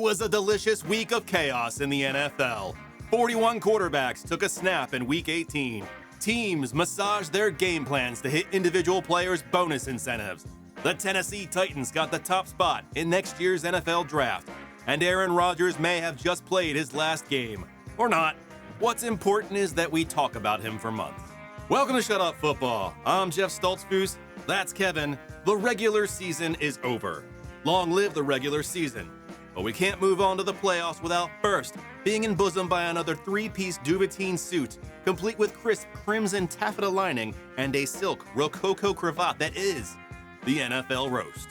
It was a delicious week of chaos in the NFL. 41 quarterbacks took a snap in Week 18. Teams massaged their game plans to hit individual players' bonus incentives. The Tennessee Titans got the top spot in next year's NFL draft. And Aaron Rodgers may have just played his last game. Or not. What's important is that we talk about him for months. Welcome to Shut Up Football. I'm Jeff Stoltzfus. That's Kevin. The regular season is over. Long live the regular season. But we can't move on to the playoffs without first being embosomed by another three-piece duvetine suit, complete with crisp crimson taffeta lining and a silk rococo cravat that is the NFL roast.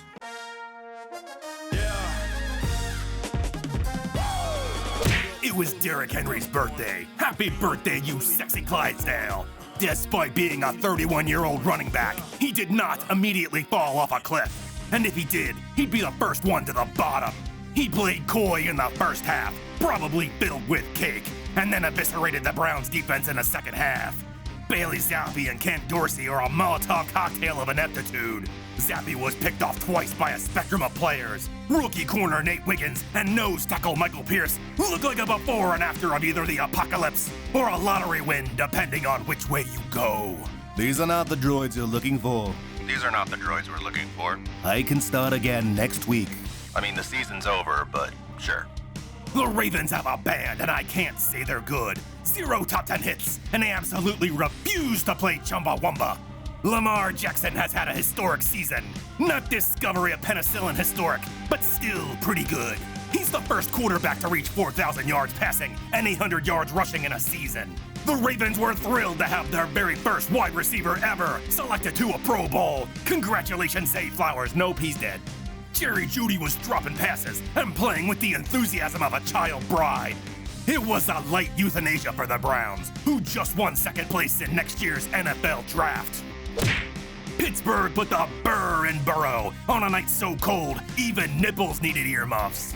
It was Derrick Henry's birthday. Happy birthday, you sexy Clydesdale. Despite being a 31-year-old running back, he did not immediately fall off a cliff. And if he did, he'd be the first one to the bottom. He played coy in the first half, probably filled with cake, and then eviscerated the Browns' defense in the second half. Bailey Zappi and Ken Dorsey are a Molotov cocktail of ineptitude. Zappi was picked off twice by a spectrum of players. Rookie corner Nate Wiggins and nose tackle Michael Pierce look like a before and after of either the apocalypse or a lottery win, depending on which way you go. These are not the droids you're looking for. These are not the droids we're looking for. I can start again next week. I mean, the season's over, but sure. The Ravens have a band, and I can't say they're good. 0 top 10 hits, and they absolutely refuse to play Chumbawamba. Lamar Jackson has had a historic season. Not Discovery of Penicillin historic, but still pretty good. He's the first quarterback to reach 4,000 yards passing and 800 yards rushing in a season. The Ravens were thrilled to have their very first wide receiver ever selected to a Pro Bowl. Congratulations, Zay Flowers. Nope, he's dead. Jerry Jeudy was dropping passes and playing with the enthusiasm of a child bride. It was a light euthanasia for the Browns, who just won second place in next year's NFL draft. Pittsburgh put the burr in Burrow on a night so cold, even nipples needed earmuffs.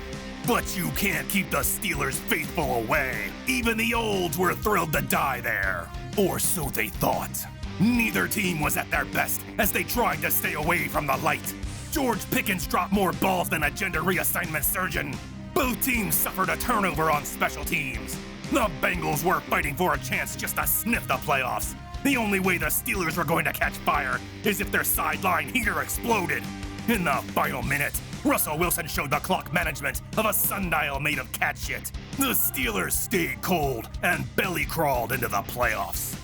But you can't keep the Steelers faithful away. Even the olds were thrilled to die there. Or so they thought. Neither team was at their best as they tried to stay away from the light. George Pickens dropped more balls than a gender reassignment surgeon. Both teams suffered a turnover on special teams. The Bengals were fighting for a chance just to sniff the playoffs. The only way the Steelers were going to catch fire is if their sideline heater exploded. In the final minute, Russell Wilson showed the clock management of a sundial made of cat shit. The Steelers stayed cold and belly crawled into the playoffs.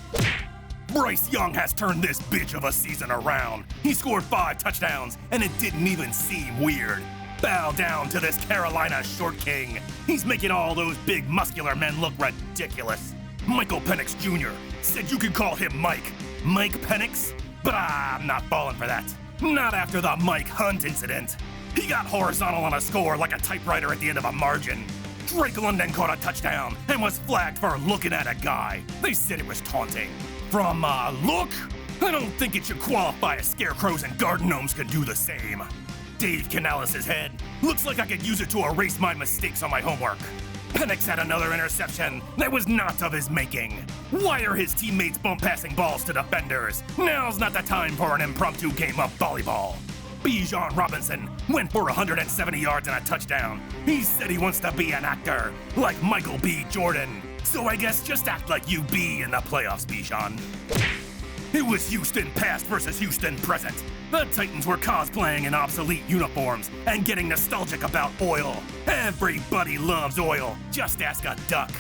Bryce Young has turned this bitch of a season around. He scored 5 touchdowns, and it didn't even seem weird. Bow down to this Carolina short king. He's making all those big muscular men look ridiculous. Michael Penix Jr. said you could call him Mike. Mike Penix? But I'm not falling for that. Not after the Mike Hunt incident. He got horizontal on a score like a typewriter at the end of a margin. Drake London caught a touchdown and was flagged for looking at a guy. They said it was taunting. From look, I don't think it should qualify as scarecrows and garden gnomes can do the same. Dave Canales' head. Looks like I could use it to erase my mistakes on my homework. Penix had another interception that was not of his making. Why are his teammates bump passing balls to defenders? Now's not the time for an impromptu game of volleyball. Bijan Robinson went for 170 yards and a touchdown. He said he wants to be an actor, like Michael B. Jordan. So I guess just act like you be in the playoffs, Bijan. It was Houston past versus Houston present. The Titans were cosplaying in obsolete uniforms and getting nostalgic about oil. Everybody loves oil. Just ask a duck.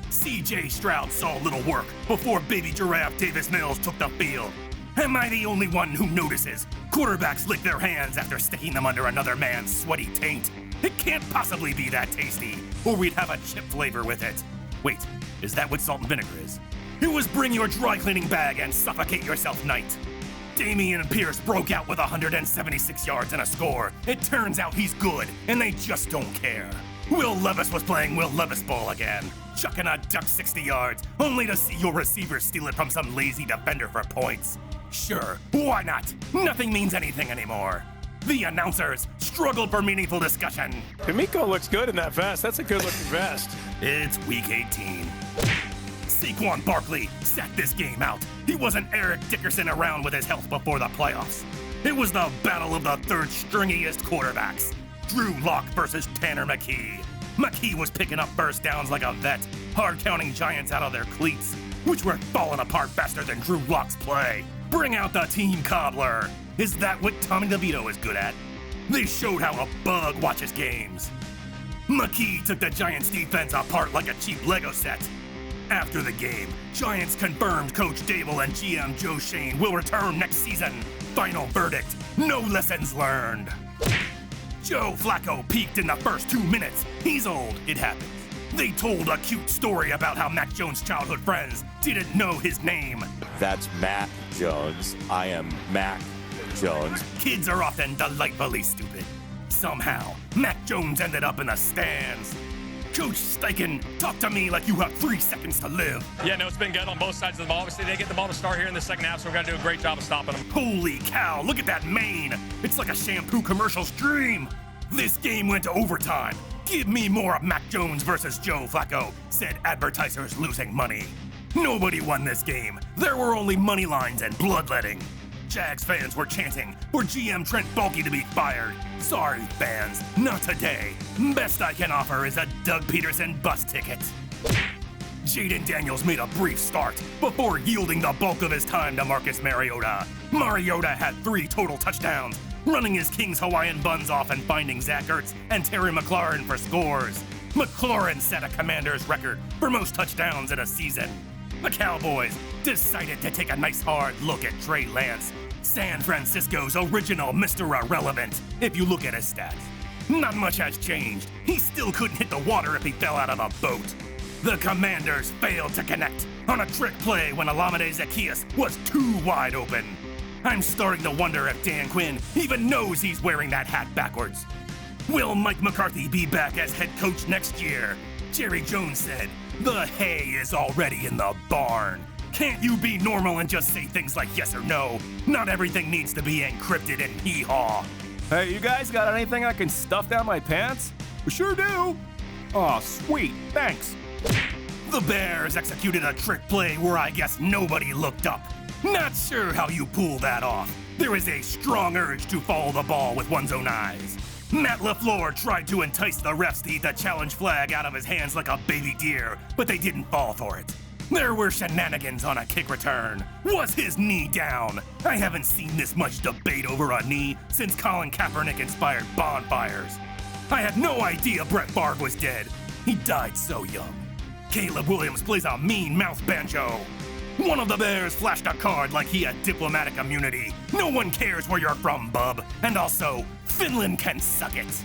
C.J. Stroud saw little work before baby giraffe Davis Mills took the field. Am I the only one who notices quarterbacks lick their hands after sticking them under another man's sweaty taint? It can't possibly be that tasty, or we'd have a chip flavor with it. Wait, is that what salt and vinegar is? It was bring your dry cleaning bag and suffocate yourself night. Damian Pierce broke out with 176 yards and a score. It turns out he's good, and they just don't care. Will Levis was playing Will Levis ball again, chucking a duck 60 yards, only to see your receiver steal it from some lazy defender for points. Sure, why not? Nothing means anything anymore. The announcers struggled for meaningful discussion. Kamiko looks good in that vest. That's a good-looking vest. It's Week 18. Saquon Barkley sat this game out. He wasn't Eric Dickerson around with his health before the playoffs. It was the battle of the third stringiest quarterbacks. Drew Lock versus Tanner McKee. McKee was picking up first downs like a vet, hard-counting Giants out of their cleats, which were falling apart faster than Drew Lock's play. Bring out the team cobbler. Is that what Tommy DeVito is good at? They showed how a bug watches games. McKee took the Giants defense apart like a cheap Lego set. After the game, Giants confirmed Coach Dable and GM Joe Shane will return next season. Final verdict, no lessons learned. Joe Flacco peaked in the first 2 minutes. He's old, it happens. They told a cute story about how Mac Jones' childhood friends didn't know his name. That's Mac Jones. I am Mac Jones. Kids are often delightfully stupid. Somehow, Mac Jones ended up in the stands. Coach Steichen, talk to me like you have 3 seconds to live. Yeah, no, it's been good on both sides of the ball. Obviously, they get the ball to start here in the second half, so we've got to do a great job of stopping them. Holy cow, look at that mane. It's like a shampoo commercial's dream. This game went to overtime. Give me more of Mac Jones versus Joe Flacco, said advertisers losing money. Nobody won this game. There were only money lines and bloodletting. Jags fans were chanting for GM Trent Baalke to be fired. Sorry, fans, not today. Best I can offer is a Doug Peterson bus ticket. Jaden Daniels made a brief start before yielding the bulk of his time to Marcus Mariota. Mariota had 3 total touchdowns, running his King's Hawaiian buns off and finding Zach Ertz and Terry McLaurin for scores. McLaurin set a Commander's record for most touchdowns in a season. The Cowboys decided to take a nice hard look at Trey Lance, San Francisco's original Mr. Irrelevant, if you look at his stats. Not much has changed. He still couldn't hit the water if he fell out of a boat. The Commanders failed to connect on a trick play when Olamide Zaccheaus was too wide open. I'm starting to wonder if Dan Quinn even knows he's wearing that hat backwards. Will Mike McCarthy be back as head coach next year? Jerry Jones said, "The hay is already in the barn." Can't you be normal and just say things like yes or no? Not everything needs to be encrypted and hee-haw. Hey, you guys got anything I can stuff down my pants? We sure do. Aw, sweet, thanks. The Bears executed a trick play where I guess nobody looked up. Not sure how you pull that off. There is a strong urge to follow the ball with one's own eyes. Matt LaFleur tried to entice the refs to eat the challenge flag out of his hands like a baby deer, but they didn't fall for it. There were shenanigans on a kick return. Was his knee down? I haven't seen this much debate over a knee since Colin Kaepernick inspired bonfires. I had no idea Brett Favre was dead. He died so young. Caleb Williams plays a mean-mouthed banjo. One of the Bears flashed a card like he had diplomatic immunity. No one cares where you're from, bub. And also, Finland can suck it.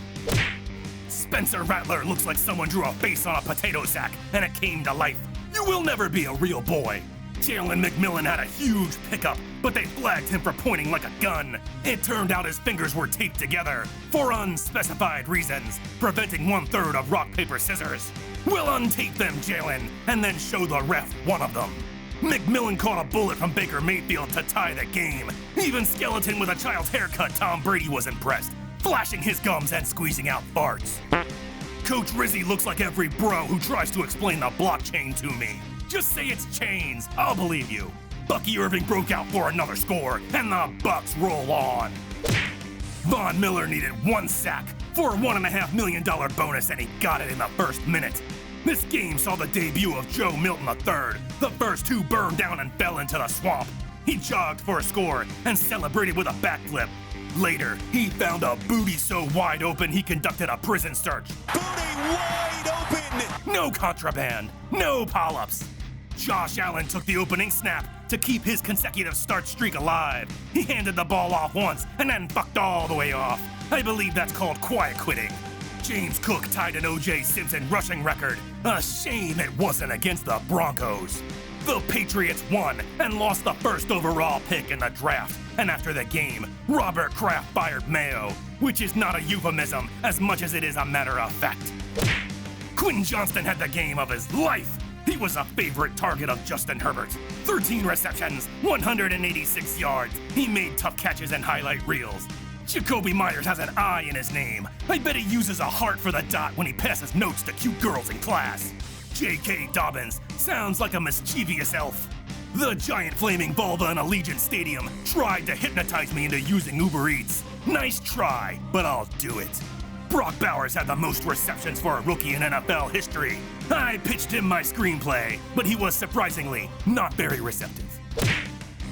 Spencer Rattler looks like someone drew a face on a potato sack and it came to life. You will never be a real boy. Jalen McMillan had a huge pickup, but they flagged him for pointing like a gun. It turned out his fingers were taped together for unspecified reasons, preventing 1/3 of rock, paper, scissors. We'll untape them, Jalen, and then show the ref one of them. McMillan caught a bullet from Baker Mayfield to tie the game. Even skeleton with a child's haircut, Tom Brady was impressed, flashing his gums and squeezing out farts. Coach Rizzy looks like every bro who tries to explain the blockchain to me. Just say it's chains, I'll believe you. Bucky Irving broke out for another score, and the Bucs roll on. Von Miller needed 1 sack for a $1.5 million bonus, and he got it in the first minute. This game saw the debut of Joe Milton III. The first 2 burned down and fell into the swamp. He jogged for a score and celebrated with a backflip. Later, he found a booty so wide open he conducted a prison search. Booty wide open! No contraband, no polyps. Josh Allen took the opening snap to keep his consecutive start streak alive. He handed the ball off once and then fucked all the way off. I believe that's called quiet quitting. James Cook tied an O.J. Simpson rushing record. A shame it wasn't against the Broncos. The Patriots won and lost the first overall pick in the draft. And after the game, Robert Kraft fired Mayo, which is not a euphemism as much as it is a matter of fact. Quentin Johnston had the game of his life. He was a favorite target of Justin Herbert. 13 receptions, 186 yards. He made tough catches and highlight reels. Jacoby Myers has an I in his name. I bet he uses a heart for the dot when he passes notes to cute girls in class. J.K. Dobbins sounds like a mischievous elf. The giant flaming vulva in Allegiant Stadium tried to hypnotize me into using Uber Eats. Nice try, but I'll do it. Brock Bowers had the most receptions for a rookie in NFL history. I pitched him my screenplay, but he was surprisingly not very receptive.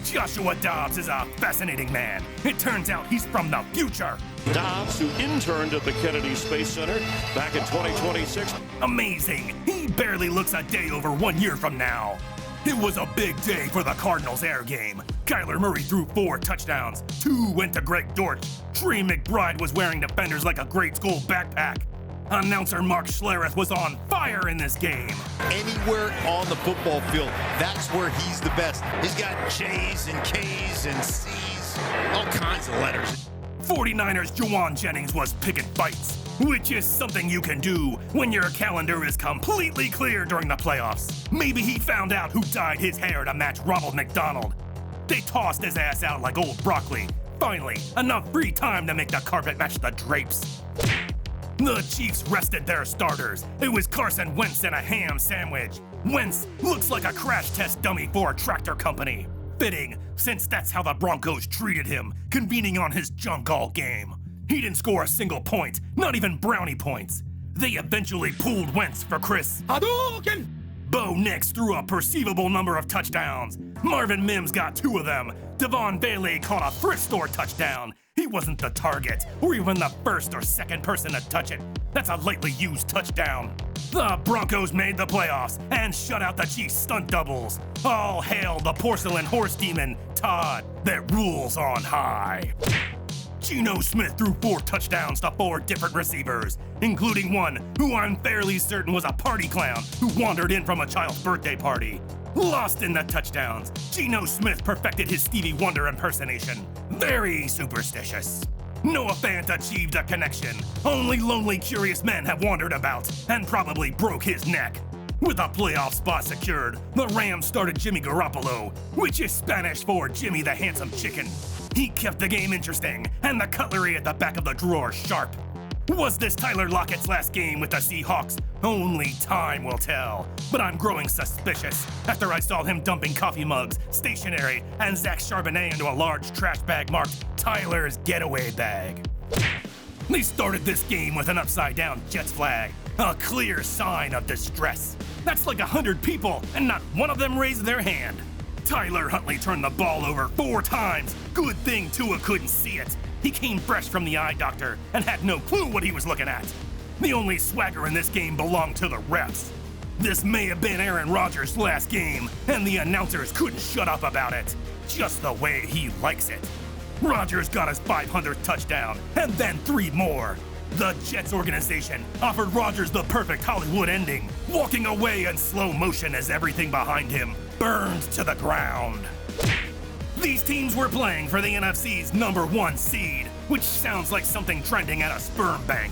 Joshua Dobbs is a fascinating man. It turns out he's from the future. Dobbs, who interned at the Kennedy Space Center back in 2026. Amazing. He barely looks a day over 1 year from now. It was a big day for the Cardinals' air game. Kyler Murray threw 4 touchdowns. 2 went to Greg Dortch. Trey McBride was wearing defenders like a grade school backpack. Announcer Mark Schlereth was on fire in this game. Anywhere on the football field, that's where he's the best. He's got J's and K's and C's, all kinds of letters. 49ers Juwan Jennings was picking fights, which is something you can do when your calendar is completely clear during the playoffs. Maybe he found out who dyed his hair to match Ronald McDonald. They tossed his ass out like old broccoli. Finally, enough free time to make the carpet match the drapes. The Chiefs rested their starters. It was Carson Wentz and a ham sandwich. Wentz looks like a crash test dummy for a tractor company. Fitting, since that's how the Broncos treated him, convening on his junk all game. He didn't score a single point, not even brownie points. They eventually pulled Wentz for Chris Hadouken. Bo Nix threw a perceivable number of touchdowns. Marvin Mims got 2 of them. Devon Bailey caught a thrift store touchdown. He wasn't the target, or even the first or second person to touch it. That's a lightly used touchdown. The Broncos made the playoffs and shut out the Chiefs' stunt doubles. All hail the porcelain horse demon, Todd, that rules on high. Geno Smith threw 4 touchdowns to 4 different receivers, including one who I'm fairly certain was a party clown who wandered in from a child's birthday party. Lost in the touchdowns, Geno Smith perfected his Stevie Wonder impersonation. Very superstitious. Noah Fant achieved a connection. Only lonely, curious men have wandered about and probably broke his neck. With a playoff spot secured, the Rams started Jimmy Garoppolo, which is Spanish for Jimmy the Handsome Chicken. He kept the game interesting and the cutlery at the back of the drawer sharp. Was this Tyler Lockett's last game with the Seahawks? Only time will tell. But I'm growing suspicious after I saw him dumping coffee mugs, stationery, and Zach Charbonnet into a large trash bag marked Tyler's getaway bag. They started this game with an upside-down Jets flag, a clear sign of distress. That's like 100 people, and not one of them raised their hand. Tyler Huntley turned the ball over 4 times. Good thing Tua couldn't see it. He came fresh from the eye doctor and had no clue what he was looking at. The only swagger in this game belonged to the refs. This may have been Aaron Rodgers' last game, and the announcers couldn't shut up about it. Just the way he likes it. Rodgers got his 500th touchdown, and then 3 more. The Jets organization offered Rodgers the perfect Hollywood ending, walking away in slow motion as everything behind him burned to the ground. These teams were playing for the NFC's #1 seed, which sounds like something trending at a sperm bank.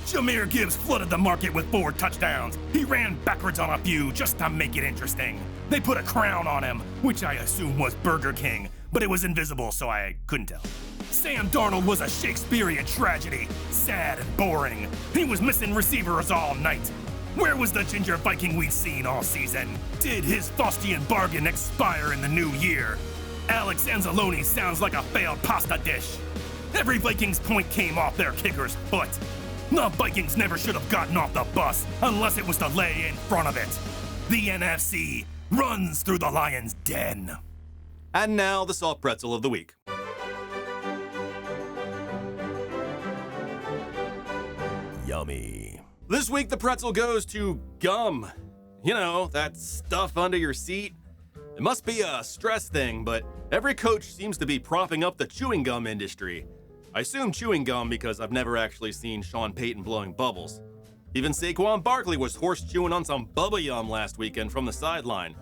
Jahmyr Gibbs flooded the market with 4 touchdowns. He ran backwards on a few just to make it interesting. They put a crown on him, which I assume was Burger King, but it was invisible, so I couldn't tell. Sam Darnold was a Shakespearean tragedy, sad and boring. He was missing receivers all night. Where was the ginger Viking we'd seen all season? Did his Faustian bargain expire in the new year? Alex Anzalone sounds like a failed pasta dish. Every Vikings point came off their kicker's foot. The Vikings never should have gotten off the bus unless it was to lay in front of it. The NFC runs through the Lions' den. And now the soft pretzel of the week. Yummy. This week the pretzel goes to gum. You know, that stuff under your seat. It must be a stress thing, but every coach seems to be propping up the chewing gum industry. I assume chewing gum because I've never actually seen Sean Payton blowing bubbles. Even Saquon Barkley was horse chewing on some Bubba Yum last weekend from the sideline.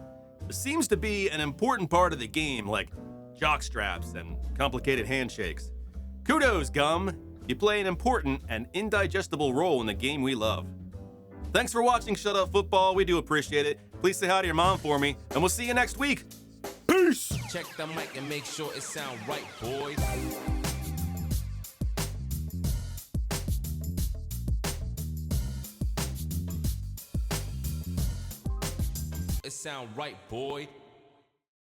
This seems to be an important part of the game, like jock straps and complicated handshakes. Kudos, gum. You play an important and indigestible role in the game we love. Thanks for watching Shut Up Football. We do appreciate it. Please say hi to your mom for me, and we'll see you next week. Peace! Check the mic and make sure it sound right, boys. It sound right, boy.